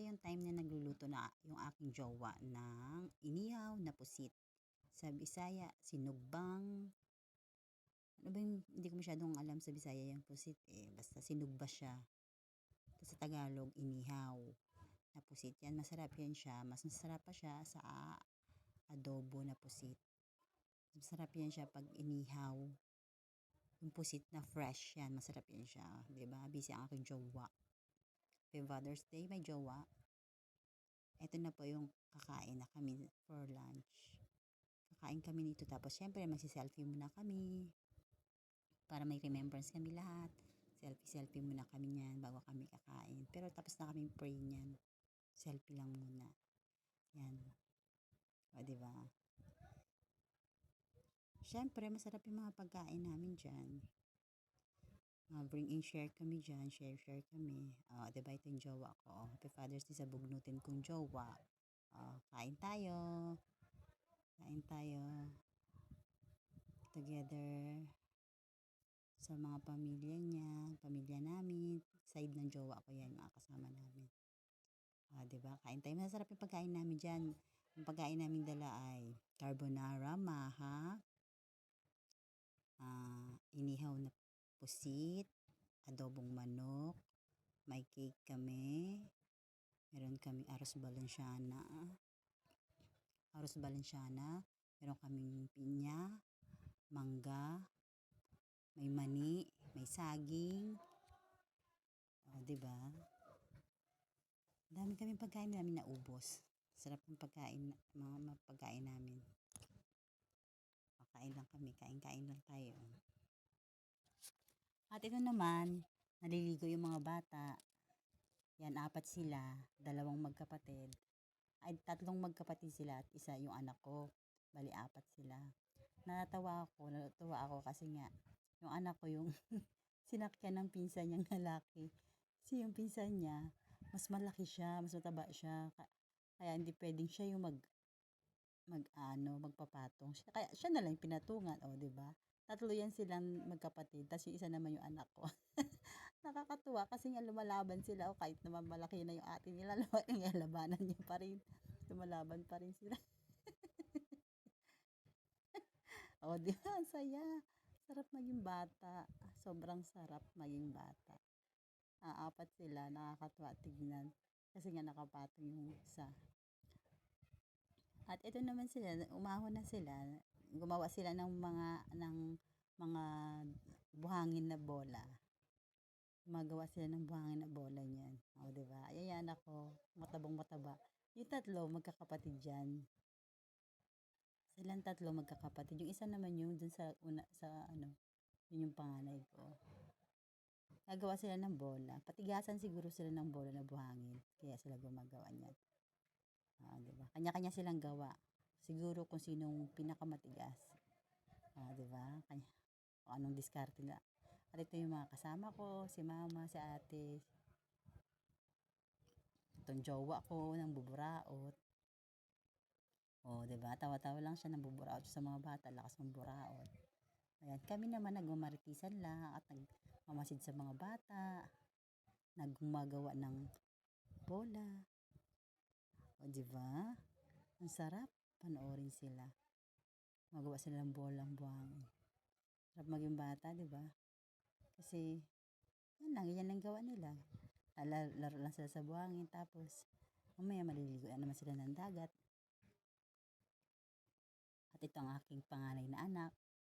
ito yung time na nagluluto na yung aking jowa ng inihaw na pusit. Sa Bisaya, sinugbang. Ano ba yung, hindi ko masyadong alam sa Bisaya yung pusit eh. Basta sinugba siya. Sa Tagalog, inihaw na pusit. Yan, masarap yan siya. Mas masarap pa siya sa adobo na pusit. Masarap yan siya pag inihaw. Yung pusit na fresh yan, masarap yan siya. Diba? Busy ang aking jowa. Happy Father's Day, may jowa. Ito na po yung kakain na kami for lunch. Kakain kami nito tapos syempre magsi-selfie muna kami para may remembrance kami lahat. Selfie muna kami niyan bago kami kakain. Pero tapos na kami pray niyan. Selfie lang muna. Yan. O, diba? Syempre masarap yung mga pagkain namin dyan. Bring in share kami dyan. Share kami. Diba ito yung jowa ko. Happy Father's Day sa bugnutin kong jowa. Kain tayo. Kain tayo. Together. Sa mga pamilya niya. Pamilya namin. Side ng jowa ko yan. Mga kasama namin. Diba? Kain tayo. Masarap yung pagkain namin dyan. Yung pagkain namin dala ay carbonara, maha, inihaw na pusit, adobong manok, may cake kami, meron kaming arroz balansyana, meron kaming pinya, mangga, may mani, may saging. Diba? Dami kaming pagkain namin naubos. Sarap ng pagkain, mga pagkain namin. Kain lang kami, kain lang tayo. At ito naman, naliligo yung mga bata. Yan, 4 sila, 2 magkapatid. Ay, 3 magkapatid sila at isa yung anak ko. Bali, 4 sila. Natuwa ako kasi nga, yung anak ko yung sinakyan ng pinsan niyang lalaki. Kasi yung pinsan niya, mas malaki siya, mas mataba siya. Kaya hindi pwedeng siya yung magpapatong. Kaya siya na lang pinatungan, di ba? 3 yan silang magkapatid, tapos yung isa naman yung anak ko. Nakakatuwa kasi nga lumalaban sila, kahit naman malaki na yung ate nila, labanan niya pa rin. Lumalaban pa rin sila. Di ba? Ang saya. Sarap maging bata. Sobrang sarap maging bata. 4 sila, nakakatuwa tignan. Kasi nga nakapatong yung isa. At ito naman sila, umahon na sila. Gumawa sila ng mga buhangin na bola. Gumagawa sila ng buhangin na bola niyan. Diba? Ayan ako, mataba. Yung 3 magkakapatid diyan. Silang 3 magkakapatid. Yung isa naman yung dun yun yung panganay ko. Gagawa sila ng bola. Patigasan siguro sila ng bola na buhangin. Kaya sila gumagawa niyan. Diba? Kanya-kanya silang gawa. Siguro kung sinong pinakamatigas. Diba? Kung anong diskarte nila. At ito yung mga kasama ko, si mama, si ate. Itong jowa ko, ng buburaot. Diba? Tawa-tawa lang siya ng buburaot sa mga bata. Lakas ng buburaot. Ayan, kami naman nagmamaritisan lang at nagmamasid sa mga bata. Naggumagawa ng bola. Diba? Ang sarap. Panoorin sila. Magawa sila ng bolang buhangin. Sarap maging bata, diba? Kasi, yan ang gawa nila. Laro lang sila sa buhangin. Tapos, mamaya maliligo naman sila ng dagat. At ito ang aking panganay na anak.